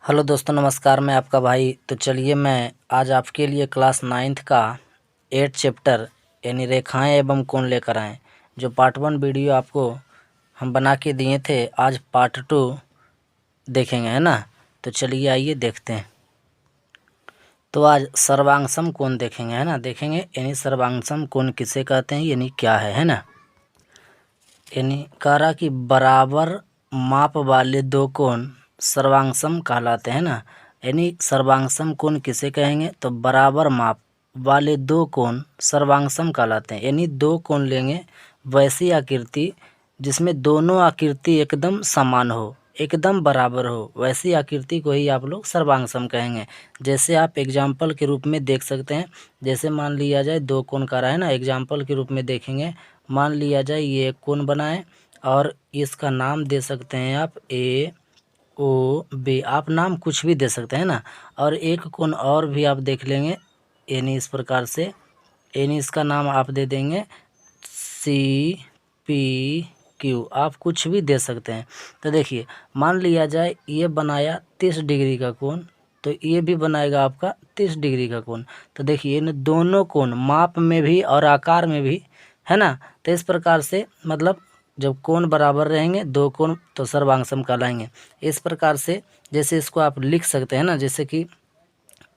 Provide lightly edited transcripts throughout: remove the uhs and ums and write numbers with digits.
Hello दोस्तों, नमस्कार। मैं आपका भाई। तो चलिए मैं आज आपके लिए क्लास 9th का 8 चैप्टर यानी रेखाएं एवं कोण लेकर आए। जो पार्ट 1 वीडियो आपको हम बना के दिए थे, आज पार्ट 2 देखेंगे, है ना। तो चलिए आइए देखते हैं। तो आज सर्वांगसम कोण देखेंगे, है ना। देखेंगे यानी सर्वांगसम कोण किसे कहते हैं, यानी क्या है ना। यानी कह रहा कि बराबर माप वाले दो कोण सर्वांगसम कहलाते हैं ना। यानी सर्वांगसम कोण किसे कहेंगे, तो बराबर माप वाले दो कोण सर्वांगसम कहलाते हैं। यानी दो कोण लेंगे वैसी आकृति जिसमें दोनों आकृति एकदम समान हो, एकदम बराबर हो, वैसी आकृति को ही आप लोग सर्वांगसम कहेंगे। जैसे आप एग्जाम्पल के रूप में देख सकते हैं। जैसे मान लिया जाए दो कोण का रहा है ना, एग्जाम्पल के रूप में देखेंगे। मान लिया जाए ये एक कोण बनाए और इसका नाम दे सकते हैं आप ए ओ बी। आप नाम कुछ भी दे सकते हैं ना। और एक कोण और भी आप देख लेंगे, यानी इस प्रकार से, यानी इसका नाम आप दे देंगे सी पी क्यू। आप कुछ भी दे सकते हैं। तो देखिए मान लिया जाए ये बनाया 30 डिग्री का कोण, तो ये भी बनाएगा आपका 30 डिग्री का कोण। तो देखिए इन दोनों कोण माप में भी और आकार में भी, है ना। तो इस प्रकार से मतलब जब कोण बराबर रहेंगे दो कोण तो सर्वांगसम कहलाएंगे। इस प्रकार से जैसे इसको आप लिख सकते हैं ना, जैसे कि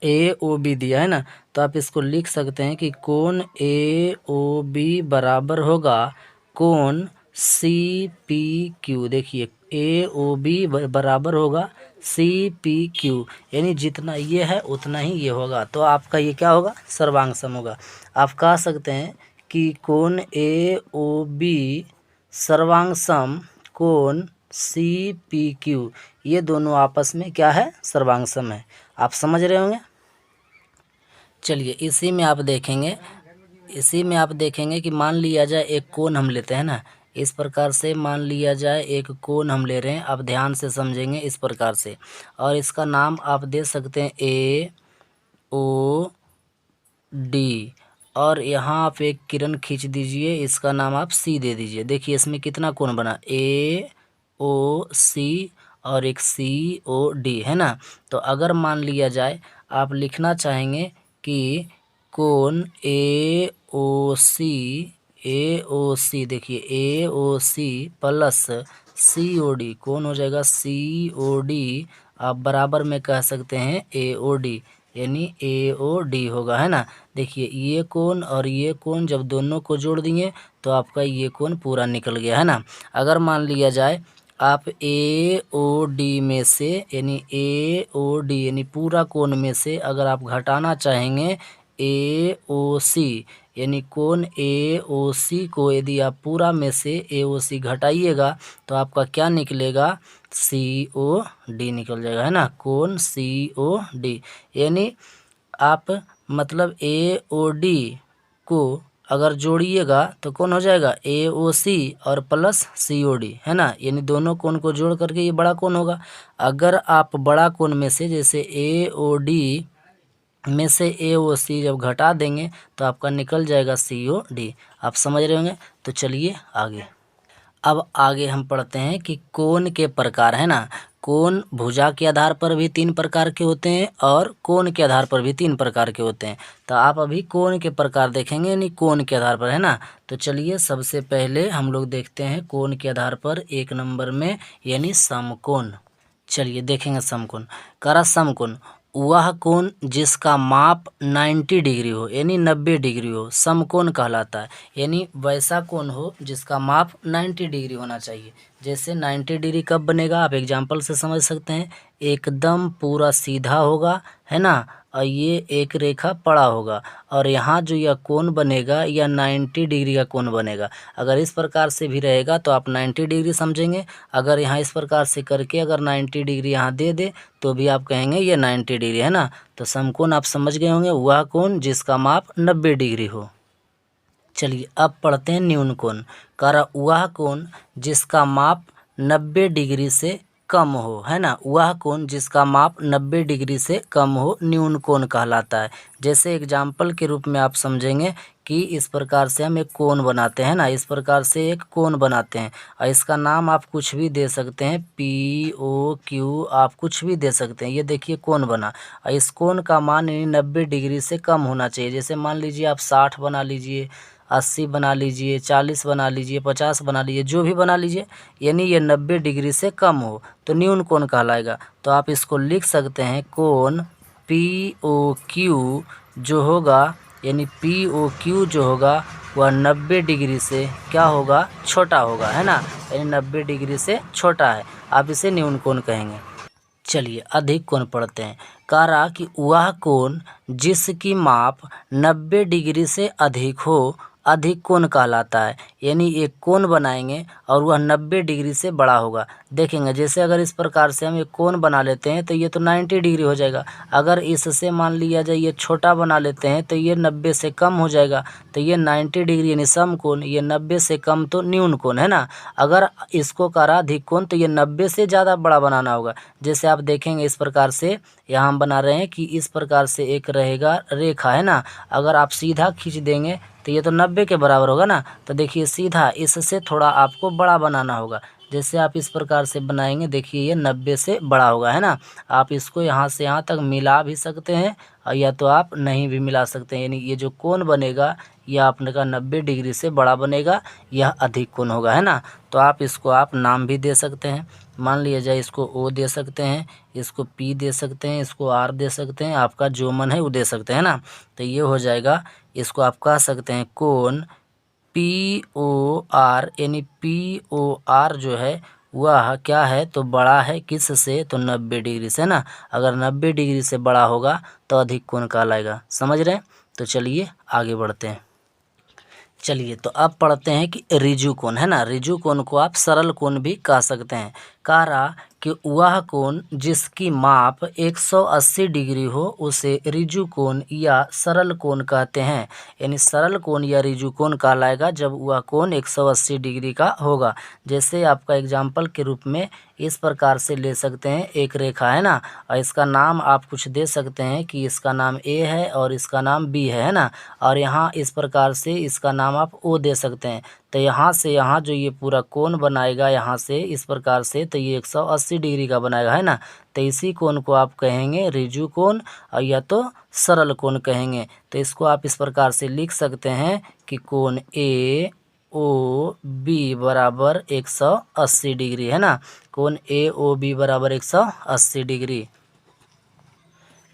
ए ओ बी दिया है ना, तो आप इसको लिख सकते हैं कि कोण ए ओ बी बराबर होगा कोण सी पी क्यू। देखिए ए ओ बी बराबर होगा सी पी क्यू, यानी जितना ये है उतना ही ये होगा। तो आपका ये क्या होगा, सर्वांगसम होगा। आप कह सकते हैं कि कोण ए ओ बी सर्वांगसम कोण सी पी क्यू, ये दोनों आपस में क्या है, सर्वांगसम है। आप समझ रहे होंगे। चलिए इसी में आप देखेंगे कि मान लिया जाए एक कोण हम लेते हैं ना। इस प्रकार से मान लिया जाए एक कोण हम ले रहे हैं। आप ध्यान से समझेंगे इस प्रकार से, और इसका नाम आप दे सकते हैं ए ओ डी। और यहाँ आप एक किरण खींच दीजिए, इसका नाम आप सी दे दीजिए। देखिए इसमें कितना कोण बना, ए ओ सी और एक सी ओ डी, है ना। तो अगर मान लिया जाए आप लिखना चाहेंगे कि कोण ए ओ सी, देखिए ए ओ सी प्लस सी ओ डी, कौन हो जाएगा सी ओ डी। आप बराबर में कह सकते हैं ए ओ डी, यानी ए ओ डी होगा, है ना। देखिए ये कोण और ये कोण जब दोनों को जोड़ दिए तो आपका ये कोण पूरा निकल गया, है ना। अगर मान लिया जाए आप ए ओ डी में से, यानी ए ओ डी यानी पूरा कोण में से अगर आप घटाना चाहेंगे ए ओ सी, यानी कोण ए ओ सी को यदि आप पूरा में से ए ओ सी घटाइएगा तो आपका क्या निकलेगा, सी ओ डी निकल जाएगा, है ना। कोण सी ओ डी, यानी आप मतलब ए ओ डी को अगर जोड़िएगा तो कौन हो जाएगा, ए ओ सी और प्लस सी ओ डी, है ना। यानी दोनों कोण को जोड़ करके ये बड़ा कोण होगा। अगर आप बड़ा कोण में से जैसे ए ओ डी में से ए ओ सी जब घटा देंगे तो आपका निकल जाएगा सी ओ डी। आप समझ रहे होंगे। तो चलिए आगे। अब आगे हम पढ़ते हैं कि कोण के प्रकार, है ना। कोण भुजा के आधार पर भी 3 प्रकार के होते हैं और कोण के आधार पर भी 3 प्रकार के होते हैं। तो आप अभी कोण के प्रकार देखेंगे, यानी कोण के आधार पर, है ना। तो चलिए सबसे पहले हम लोग देखते हैं कोण के आधार पर 1 नंबर में, यानी समकोण। चलिए देखेंगे समकोण। करा समकोण वह कोण जिसका माप 90 डिग्री हो, यानी 90 डिग्री हो, समकोण कहलाता है। यानी वैसा कोण हो जिसका माप 90 डिग्री होना चाहिए। जैसे 90 डिग्री कब बनेगा, आप एग्जांपल से समझ सकते हैं। एकदम पूरा सीधा होगा, है ना, और ये एक रेखा पड़ा होगा, और यहाँ जो यह कोण बनेगा यह 90 डिग्री का कोण बनेगा। अगर इस प्रकार से भी रहेगा तो आप 90 डिग्री समझेंगे। अगर यहाँ इस प्रकार से करके अगर 90 डिग्री यहाँ दे दे तो भी आप कहेंगे ये 90 डिग्री, है ना। तो समकोण आप समझ गए होंगे, वह कोण जिसका माप 90 डिग्री हो। चलिए अब पढ़ते हैं न्यून कोण। कह रहा वह कोण जिसका माप 90 डिग्री से कम हो, है ना, वह कोण जिसका माप 90 डिग्री से कम हो न्यून कोण कहलाता है। जैसे एग्जाम्पल के रूप में आप समझेंगे कि इस प्रकार से हम एक कोण बनाते हैं ना, इस प्रकार से एक कोण बनाते हैं और इसका नाम आप कुछ भी दे सकते हैं, POQ आप कुछ भी दे सकते हैं। ये देखिए कोण बना और इस कोण का मान 90 डिग्री से कम होना चाहिए। जैसे मान लीजिए आप 60 बना लीजिए, 80 बना लीजिए, 40 बना लीजिए, 50 बना लीजिए, जो भी बना लीजिए, यानी ये 90 डिग्री से कम हो तो न्यून कोण कहलाएगा। तो आप इसको लिख सकते हैं कोण POQ जो होगा, यानी POQ जो होगा वह 90 डिग्री से क्या होगा, छोटा होगा, है ना, यानी 90 डिग्री से छोटा है, आप इसे न्यून कोण कहेंगे। चलिए अधिक कोण पढ़ते हैं। कह रहा कि वह कोण जिसकी माप 90 डिग्री से अधिक हो अधिक कोण कहलाता है। यानी एक कोण बनाएंगे और वह 90 डिग्री से बड़ा होगा। देखेंगे जैसे अगर इस प्रकार से हम एक कोण बना लेते हैं तो ये तो 90 डिग्री हो जाएगा। अगर इससे मान लिया जाए ये छोटा बना लेते हैं तो ये 90 से कम हो जाएगा। तो ये 90 डिग्री यानी सम कोण, ये 90 से कम तो न्यून कोण, है ना। अगर इसको करा अधिक कोण तो ये 90 से ज़्यादा बड़ा बनाना होगा। जैसे आप देखेंगे इस प्रकार से यहाँ हम बना रहे हैं कि इस प्रकार से एक रहेगा रेखा, है ना। अगर आप सीधा खींच देंगे तो ये तो 90 के बराबर होगा ना। तो देखिए सीधा इससे थोड़ा आपको बड़ा बनाना होगा। जैसे आप इस प्रकार से बनाएंगे देखिए ये 90 से बड़ा होगा, है ना। आप इसको यहाँ से यहाँ तक मिला भी सकते हैं और या तो आप नहीं भी मिला सकते हैं। यानी ये जो कोण बनेगा यह आपने का 90 डिग्री से बड़ा बनेगा, यह अधिक कोण होगा, है ना। तो आप इसको आप नाम भी दे सकते हैं। मान लिया जाए इसको O दे सकते हैं, इसको P दे सकते हैं, इसको R दे सकते हैं, आपका जो मन है वो दे सकते हैं ना। तो ये हो जाएगा, इसको आप कह सकते हैं कोण POR, यानी POR जो है वह क्या है तो बड़ा है किस से, तो 90 डिग्री से ना। अगर 90 डिग्री से बड़ा होगा तो अधिक कोण कहलाएगा। समझ रहे हैं। तो चलिए आगे बढ़ते हैं। चलिए तो अब पढ़ते हैं कि ऋजु कोण, है ना। ऋजु कोण को आप सरल कोण भी कह सकते हैं। कह रहा कि वह कोण जिसकी माप 180 डिग्री हो उसे ऋजु कोण या सरल कोण कहते हैं। यानी सरल कोण या ऋजु कोण कहलाएगा जब वह कोण 180 डिग्री का होगा। जैसे आपका एग्जाम्पल के रूप में इस प्रकार से ले सकते हैं, एक रेखा है ना, और इसका नाम आप कुछ दे सकते हैं कि इसका नाम A है और इसका नाम B है ना। और यहाँ इस प्रकार से इसका नाम आप O दे सकते हैं। तो यहाँ से यहाँ जो ये पूरा कोण बनाएगा यहाँ से इस प्रकार से, तो ये 180 डिग्री का बनाएगा, है ना। तो इसी कोण को आप कहेंगे ऋजु कोण और या तो सरल कोण कहेंगे। तो इसको आप इस प्रकार से लिख सकते हैं कि कोण AOB बराबर 180 डिग्री, है ना। कोण AOB बराबर 180 डिग्री।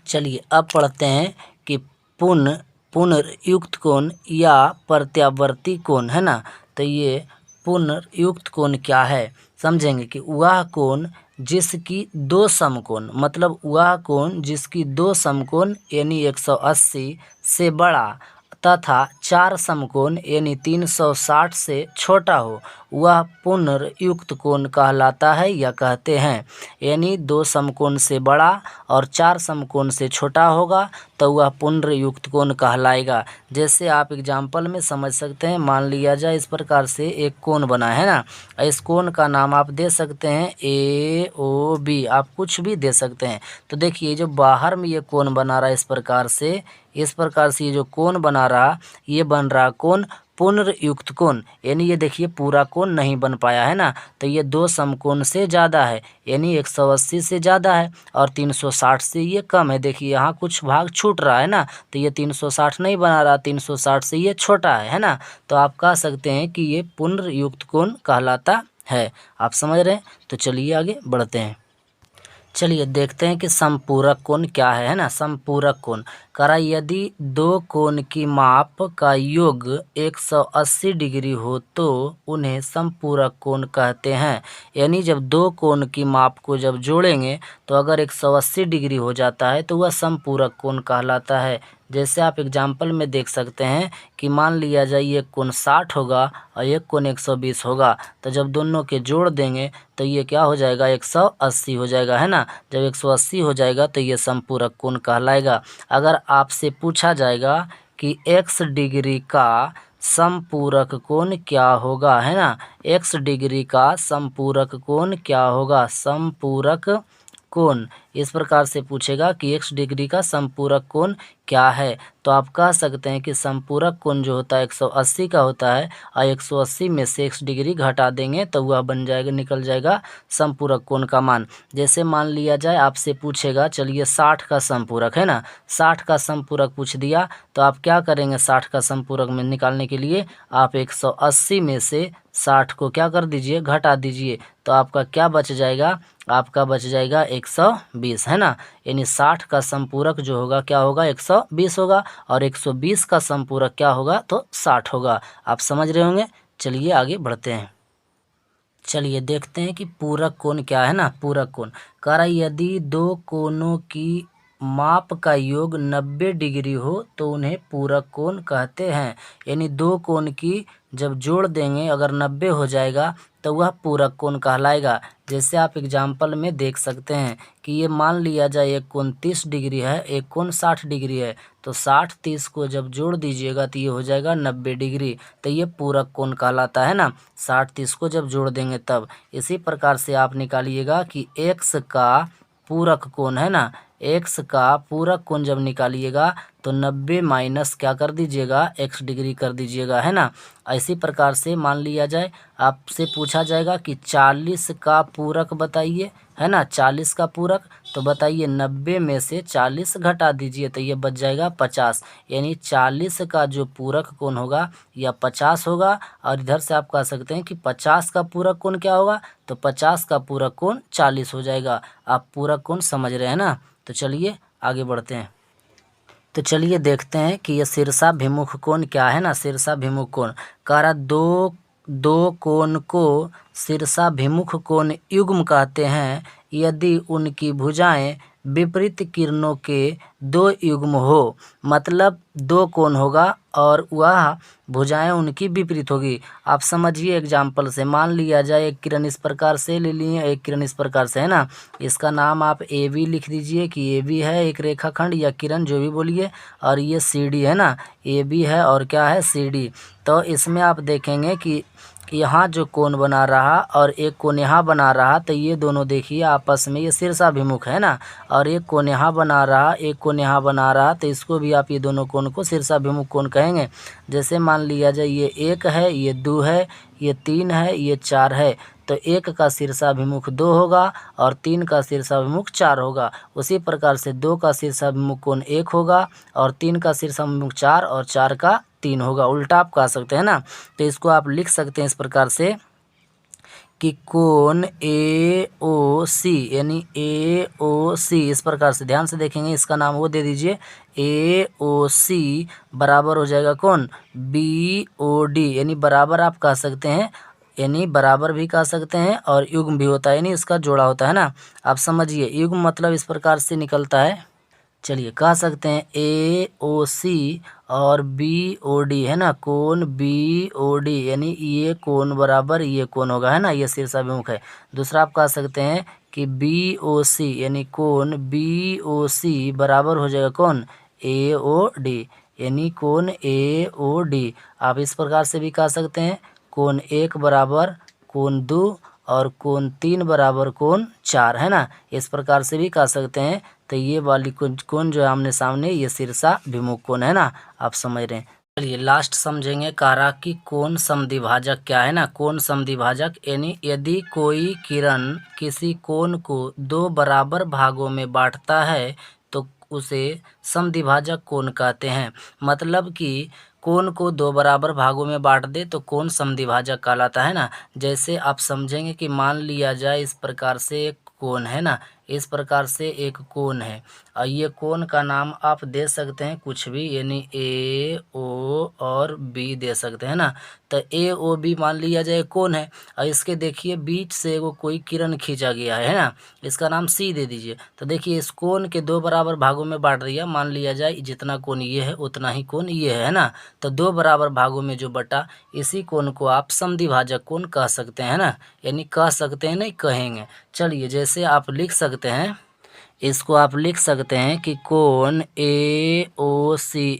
चलिए अब पढ़ते हैं कि पुनर्युक्त कोण या प्रत्यावर्ती कोण, है ना। तो ये पुनर्युक्त कोण क्या है समझेंगे कि वह कोण जिसकी दो समकोण, मतलब वह कोण जिसकी दो समकोण यानी 180 से बड़ा तथा चार समकोण यानी 360 से छोटा हो वह पुनर्युक्त कोण कहलाता है या कहते हैं। यानी दो समकोण से बड़ा और चार समकोण से छोटा होगा तो वह पुनर्युक्त कोण कहलाएगा। जैसे आप एग्जाम्पल में समझ सकते हैं, मान लिया जाए इस प्रकार से एक कोण बना है ना, इस कोण का नाम आप दे सकते हैं AOB, आप कुछ भी दे सकते हैं। तो देखिए जो बाहर में ये कोण बना रहा है इस प्रकार से ये जो कोण बना रहा ये बन रहा कोण पुनर्युक्त कोण। यानी ये देखिए पूरा कोण नहीं बन पाया है ना। तो ये दो समकोण से ज़्यादा है, यानी 180 से ज़्यादा है और 360 से ये कम है। देखिए यहाँ कुछ भाग छूट रहा है ना, तो ये 360 नहीं बना रहा, 360 से ये छोटा है ना। तो आप कह सकते हैं कि ये पुनर्युक्त कोण कहलाता है। आप समझ रहे हैं। तो चलिए आगे बढ़ते हैं। चलिए देखते हैं कि समपूरक कोण क्या है ना। समपूरक कोण करा यदि दो कोण की माप का योग 180 डिग्री हो तो उन्हें समपूरक कोण कहते हैं। यानी जब दो कोण की माप को जब जोड़ेंगे तो अगर 180 डिग्री हो जाता है तो वह समपूरक कोण कहलाता है। जैसे आप एग्जाम्पल में देख सकते हैं कि मान लिया जाए ये कोण 60 होगा और एक कोण 120 होगा, तो जब दोनों के जोड़ देंगे तो ये क्या हो जाएगा 180 हो जाएगा, है ना। जब 180 हो जाएगा तो ये समपूरक कोण कहलाएगा। अगर आपसे पूछा जाएगा कि x डिग्री का समपूरक कोण क्या होगा, है ना। x डिग्री का समपूरक कोण क्या होगा, समपूरक कोण। इस प्रकार से पूछेगा कि x डिग्री का समपूरक कोण क्या है, तो आप कह सकते हैं कि समपूरक कोण जो होता है 180 का होता है और 180 में से x डिग्री घटा देंगे तो वह बन जाएगा, निकल जाएगा समपूरक कोण का मान। जैसे मान लिया जाए आपसे पूछेगा, चलिए 60 का समपूरक है ना, 60 का समपूरक पूछ दिया तो आप क्या करेंगे, 60 का समपूरक में निकालने के लिए आप 180 में से 60 को क्या कर दीजिए, घटा दीजिए, तो आपका क्या बच जाएगा, आपका बच जाएगा 120, है ना। यानी 60 का समपूरक जो होगा क्या होगा, 120 होगा, और 120 का समपूरक क्या होगा, तो 60 होगा। आप समझ रहे होंगे। चलिए आगे बढ़ते हैं। चलिए देखते हैं कि पूरक कोण क्या है ना। पूरक कोण कह रहा है यदि दो कोणों की माप का योग 90 डिग्री हो तो उन्हें पूरक कोण कहते हैं। यानी दो कोण की जब जोड़ देंगे अगर 90 हो जाएगा तो वह पूरक कोण कहलाएगा। जैसे आप एग्जाम्पल में देख सकते हैं कि ये मान लिया जाए एक कोण 30 डिग्री है, एक कोण 60 डिग्री है, तो 60-30 को जब जोड़ दीजिएगा तो ये हो जाएगा 90 डिग्री, तो ये पूरक कोण कहलाता है ना। 60-30 को जब जोड़ देंगे तब। इसी प्रकार से आप निकालिएगा कि x का पूरक कोण है ना, x का पूरक कोण जब निकालिएगा तो 90 माइनस क्या कर दीजिएगा, x डिग्री कर दीजिएगा, है ना। इसी प्रकार से मान लिया जाए आपसे पूछा जाएगा कि 40 का पूरक बताइए, है ना, 40 का पूरक, तो बताइए 90 में से 40 घटा दीजिए तो ये बच जाएगा 50। यानी 40 का जो पूरक कोण होगा या 50 होगा, और इधर से आप कह सकते हैं कि 50 का पूरक कोण क्या होगा, तो 50 का पूरक कोण 40 हो जाएगा। आप पूरक कोण समझ रहे हैं ना। तो चलिए आगे बढ़ते हैं। तो चलिए देखते हैं कि ये शीर्षाभिमुख कोण क्या है ना। शीर्षाभिमुख कोण कह रहा दो कोण को शीर्षाभिमुख कोण युग्म कहते हैं यदि उनकी भुजाएं विपरीत किरणों के दो युग्म हो। मतलब दो कोण होगा और वह भुजाएं उनकी विपरीत होगी। आप समझिए एग्जाम्पल से, मान लिया जाए एक किरण इस प्रकार से ले लिए, एक किरण इस प्रकार से, है ना। इसका नाम आप ए बी लिख दीजिए कि ए बी है एक रेखाखंड या किरण जो भी बोलिए, और ये सी डी है ना, ए बी है और क्या है, सी डी। तो इसमें आप देखेंगे कि यहाँ जो कोण बना रहा और एक कोण यहाँ बना रहा, तो ये दोनों देखिए आपस में ये शीर्षाभिमुख है ना, और एक कोण यहाँ बना रहा, एक कोण यहाँ बना रहा, तो इसको भी आप ये दोनों कोण को शीर्षाभिमुख कोण कहेंगे। जैसे मान लिया जाए ये 1 है, ये 2 है, ये 3 है, ये 4 है, तो 1 का शीर्षाभिमुख 2 होगा और 3 का शीर्षाभिमुख 4 होगा। उसी प्रकार से 2 का शीर्षाभिमुख कोण 1 होगा और 3 का शीर्षाभिमुख 4 और 4 का 3 होगा। उल्टा आप कह सकते हैं ना। तो इसको आप लिख सकते हैं इस प्रकार से कि कोण ए ओ सी, यानी ए ओ सी, इस प्रकार से ध्यान से देखेंगे, इसका नाम वो दे दीजिए ए ओ सी बराबर हो जाएगा कौन, बी ओ डी। यानी बराबर आप कह सकते हैं, यानी बराबर भी कह सकते हैं और युग्म भी होता है, यानी इसका जोड़ा होता है ना। आप समझिए युग्म मतलब इस प्रकार से निकलता है। चलिए कह सकते हैं ए ओ सी और बी ओ डी, है ना, कोण बी ओ डी, यानी ये कोण बराबर ये कोण होगा, है ना, ये शीर्षाभिमुख है। दूसरा आप कह सकते हैं कि बी ओ सी, यानी कोण बी ओ सी बराबर हो जाएगा कौन, ए ओ डी, यानी कोण ए ओ डी। आप इस प्रकार से भी कह सकते हैं कोण 1 बराबर कोण 2 और कोण 3 बराबर कोण 4, है ना, इस प्रकार से भी कह सकते हैं। तो ये वाली कोण जो है आमने सामने, ये शीर्षाभिमुख कोण है ना, आप समझ रहे हैं। चलिए लास्ट समझेंगे। कह रहा कि कोण समद्विभाजक क्या है ना। कोण समद्विभाजक यानी यदि कोई किरण किसी कोण को 2 बराबर भागों में बांटता है तो उसे समद्विभाजक कोण कहते हैं। मतलब कि कोण को 2 बराबर भागों में बांट दे तो कोण समद्विभाजक कहलाता है ना। जैसे आप समझेंगे कि मान लिया जाए इस प्रकार से एक कोण है ना, इस प्रकार से एक कोण है और ये कोण का नाम आप दे सकते हैं कुछ भी, यानी ए ओ और बी दे सकते हैं ना। तो ए ओ बी मान लिया जाए कोण है और इसके देखिए बीच से वो कोई किरण खींचा गया है ना, इसका नाम सी दे दीजिए। तो देखिए इस कोण के 2 बराबर भागों में बांट दिया, मान लिया जाए जितना कोण ये है उतना ही कोण ये है ना। तो 2 बराबर भागों में जो बटा, इसी कोण को आप समद्विभाजक कोण कह सकते हैं ना, यानी कह सकते हैं नहीं कहेंगे। चलिए जैसे आप लिख सकते हैं इसको आप लिख सकते हैं कि कोण ए ओ सी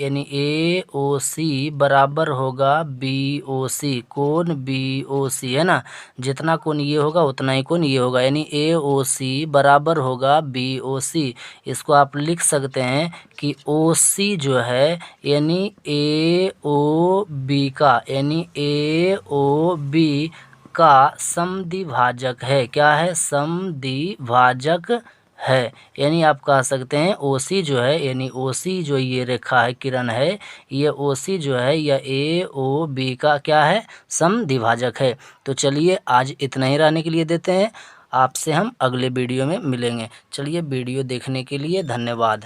यानी ए ओ सी बराबर होगा बी ओ सी, कोण बी ओ सी है ना, जितना कोण ये होगा उतना ही कोण ये होगा, यानी ए ओ सी बराबर होगा बी ओ सी। इसको आप लिख सकते हैं कि ओ सी जो है यानी ए ओ बी का, यानी ए ओ बी का समद्विभाजक है। क्या है? समद्विभाजक है। यानी आप कह सकते हैं OC जो है, यानी OC जो ये रेखा है, किरण है, ये OC जो है यह AOB का क्या है? समद्विभाजक है। तो चलिए आज इतना ही रहने के लिए देते हैं, आपसे हम अगले वीडियो में मिलेंगे। चलिए वीडियो देखने के लिए धन्यवाद।